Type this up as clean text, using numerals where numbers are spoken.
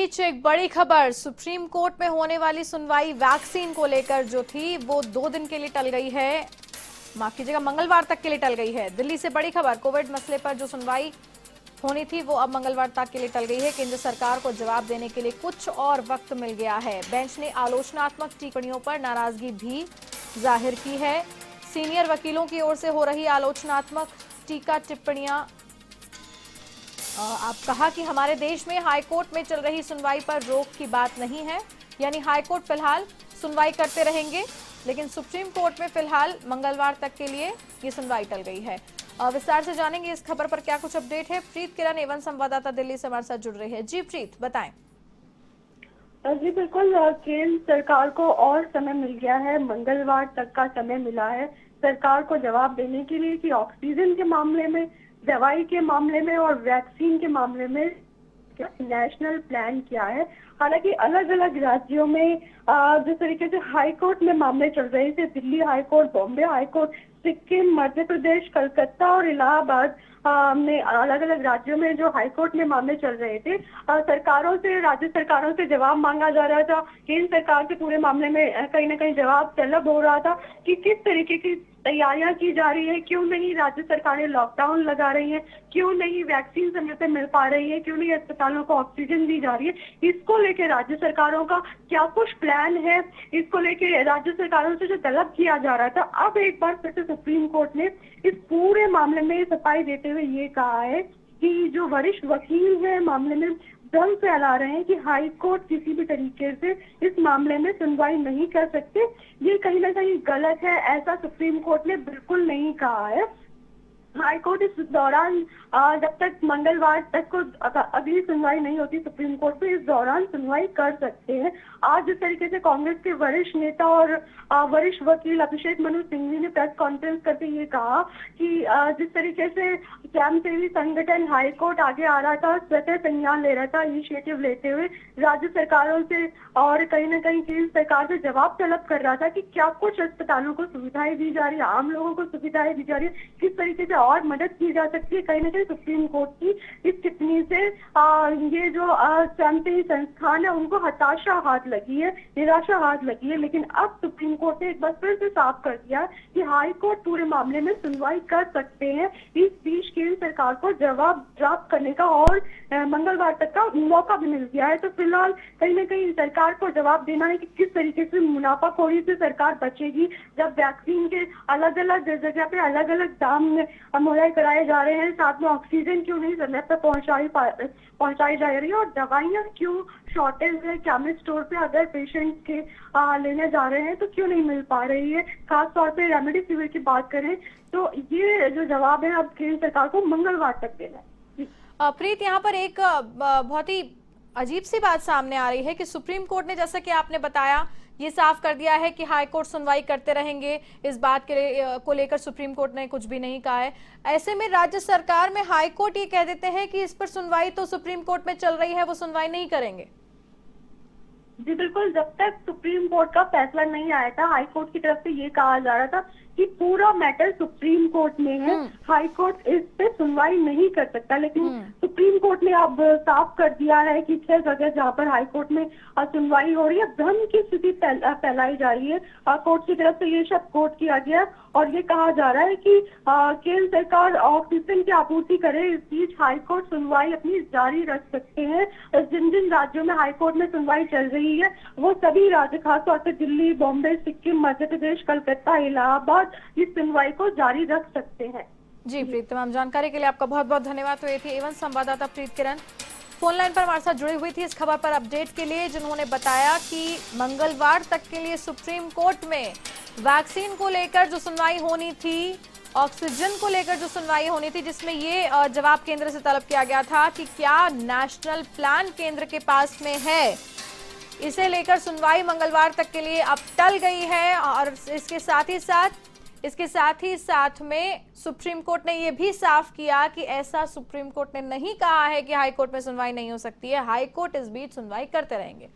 बीच एक बड़ी खबर, सुप्रीम कोर्ट में होने वाली सुनवाई वैक्सीन को लेकर जो थी वो 2 दिन के लिए टल गई है। माफ कीजिएगा, मंगलवार तक के लिए टल गई है। दिल्ली से बड़ी खबर, कोविड मसले पर जो सुनवाई होनी थी वो अब मंगलवार तक के लिए टल गई है। केंद्र सरकार को जवाब देने के लिए कुछ और वक्त मिल गया है। बेंच ने आलोचनात्मक टिप्पणियों पर नाराजगी भी जाहिर की है। सीनियर वकीलों की ओर से हो रही आलोचनात्मक टीका टिप्पणियां, आप कहा कि हमारे देश में हाईकोर्ट में चल रही सुनवाई पर रोक की बात नहीं है, यानी हाईकोर्ट फिलहाल सुनवाई करते रहेंगे, लेकिन सुप्रीम कोर्ट में फिलहाल मंगलवार तक के लिए ये सुनवाई टल गई है। विस्तार से जानेंगे इस खबर पर क्या कुछ अपडेट है। प्रीत किरण एवं संवाददाता दिल्ली से हमारे साथ जुड़ रहे हैं। जी प्रीत, बताएं। जी बिल्कुल, केंद्र सरकार को और समय मिल गया है। मंगलवार तक का समय मिला है सरकार को जवाब देने के लिए कि ऑक्सीजन के मामले में, दवाई के मामले में और वैक्सीन के मामले में नेशनल प्लान क्या है। हालांकि अलग अलग राज्यों में जिस तरीके से हाई कोर्ट में मामले चल रहे थे, Delhi high court, Bombay high court, Sikkim, Madhya Pradesh, Calcutta और इलाहाबाद में अलग अलग राज्यों में जो हाई कोर्ट में मामले चल रहे थे, सरकारों से, राज्य सरकारों से जवाब मांगा जा रहा था। केंद्र सरकार से पूरे मामले में कहीं ना कहीं जवाब तलब हो रहा था कि किस तरीके की तैयारियां की जा रही है, क्यों नहीं राज्य सरकारें लॉकडाउन लगा रही हैं, क्यों नहीं वैक्सीन समय पे मिल पा रही है, क्यों नहीं अस्पतालों को ऑक्सीजन दी जा रही है। इसको लेके राज्य सरकारों का क्या कुछ प्लान है, इसको लेके राज्य सरकारों से जो तलब किया जा रहा था, अब एक बार फिर से सुप्रीम कोर्ट ने इस पूरे मामले में सफाई देते हुए ये कहा है कि जो वरिष्ठ वकील है मामले में भ्रम फैला रहे हैं कि हाई कोर्ट किसी भी तरीके से इस मामले में सुनवाई नहीं कर सकते, ये कहीं ना कहीं गलत है। ऐसा सुप्रीम कोर्ट ने बिल्कुल नहीं कहा है। हाई कोर्ट इस दौरान जब तक मंगलवार तक को अगली सुनवाई नहीं होती सुप्रीम कोर्ट में, इस दौरान सुनवाई कर सकते हैं। आज जिस तरीके से कांग्रेस के वरिष्ठ नेता और वरिष्ठ वकील अभिषेक मनु सिंघवी ने प्रेस कॉन्फ्रेंस करके ये कहा कि जिस तरीके से स्वयंसेवी संगठन हाई कोर्ट आगे आ रहा था, स्वतः संज्ञान ले रहा था, इनिशिएटिव लेते हुए राज्य सरकारों से और कहीं ना कहीं केंद्र सरकार से जवाब तलब कर रहा था कि क्या कुछ अस्पतालों को सुविधाएं दी जा रही है, आम लोगों को सुविधाएं दी जा रही है, किस तरीके से और मदद की जा सकती है। कहीं ना कहीं सुप्रीम कोर्ट की इस टिप्पणी से ये जो स्वयंसेवी संस्थान है उनको हताशा हाथ लगी है, निराशा हाथ लगी है। लेकिन अब सुप्रीम कोर्ट ने एक बार फिर से साफ कर दिया कि हाई कोर्ट पूरे मामले में सुनवाई कर सकते हैं। इस बीच केंद्र सरकार को जवाब प्राप्त करने का और मंगलवार तक का मौका भी मिल गया है। तो फिलहाल कहीं ना कहीं सरकार को जवाब देना है कि किस तरीके से मुनाफाखोरी से सरकार बचेगी, जब वैक्सीन के अलग अलग जगह पे अलग अलग दाम मुहैया कराए जा रहे हैं, साथ में ऑक्सीजन क्यों नहीं समय पर पहुंचाई जा रही है, और दवाइयां क्यों शॉर्टेज है केमिस्ट स्टोर पे, अगर पेशेंट के लेने जा रहे हैं तो क्यों नहीं मिल पा रही है। खास तौर पे रेमडेसिविर की बात करें तो ये जो जवाब है अब केंद्र सरकार को मंगलवार तक देना है। प्रीत, यहाँ पर एक बहुत ही अजीब सी बात सामने आ रही है कि सुप्रीम कोर्ट ने, जैसा कि आपने बताया, ये साफ कर दिया है कि हाई कोर्ट सुनवाई करते रहेंगे। इस बात के को लेकर सुप्रीम कोर्ट ने कुछ भी नहीं कहा है। ऐसे में राज्य सरकार में हाई कोर्ट ये कह देते हैं कि इस पर सुनवाई तो सुप्रीम कोर्ट में चल रही है, वो सुनवाई नहीं करेंगे। जी बिल्कुल, जब तक सुप्रीम कोर्ट का फैसला नहीं आया था, हाई कोर्ट की तरफ से ये कहा जा रहा था कि पूरा मैटर सुप्रीम कोर्ट में है, हाई कोर्ट इस पे सुनवाई नहीं कर सकता। लेकिन सुप्रीम कोर्ट ने अब साफ कर दिया है कि 6 जगह जहाँ पर हाई कोर्ट में सुनवाई हो रही है, भ्रम की स्थिति फैलाई जा रही है। कोर्ट की तरफ से ये शब्द कोट किया गया और ये कहा जा रहा है कि केंद्र सरकार ऑक्सीजन की आपूर्ति करे, इस बीच हाई कोर्ट सुनवाई अपनी जारी रख सकते हैं। जिन जिन राज्यों में हाई कोर्ट में सुनवाई चल रही है वो सभी राज्य, खासतौर पर दिल्ली, बॉम्बे, सिक्किम, मध्य प्रदेश, कलकत्ता, इलाहाबाद, इस सुनवाई को जारी रख सकते हैं। जी प्रीत, तमाम जानकारी के लिए आपका बहुत बहुत धन्यवाद। तो ये थी एवं संवाददाता प्रीत किरण, फोन लाइन पर हमारे साथ जुड़ी हुई थी इस खबर पर अपडेट के लिए, जिन्होंने बताया कि मंगलवार तक के लिए सुप्रीम कोर्ट में वैक्सीन को लेकर जो सुनवाई होनी थी, ऑक्सीजन को लेकर जो सुनवाई होनी थी, जिसमें ये जवाब केंद्र से तलब किया गया था कि क्या नेशनल प्लान केंद्र के पास में है, इसे लेकर सुनवाई मंगलवार तक के लिए अब टल गई है। और इसके साथ ही साथ में सुप्रीम कोर्ट ने यह भी साफ किया कि ऐसा सुप्रीम कोर्ट ने नहीं कहा है कि हाई कोर्ट में सुनवाई नहीं हो सकती है, हाई कोर्ट इस बीच सुनवाई करते रहेंगे।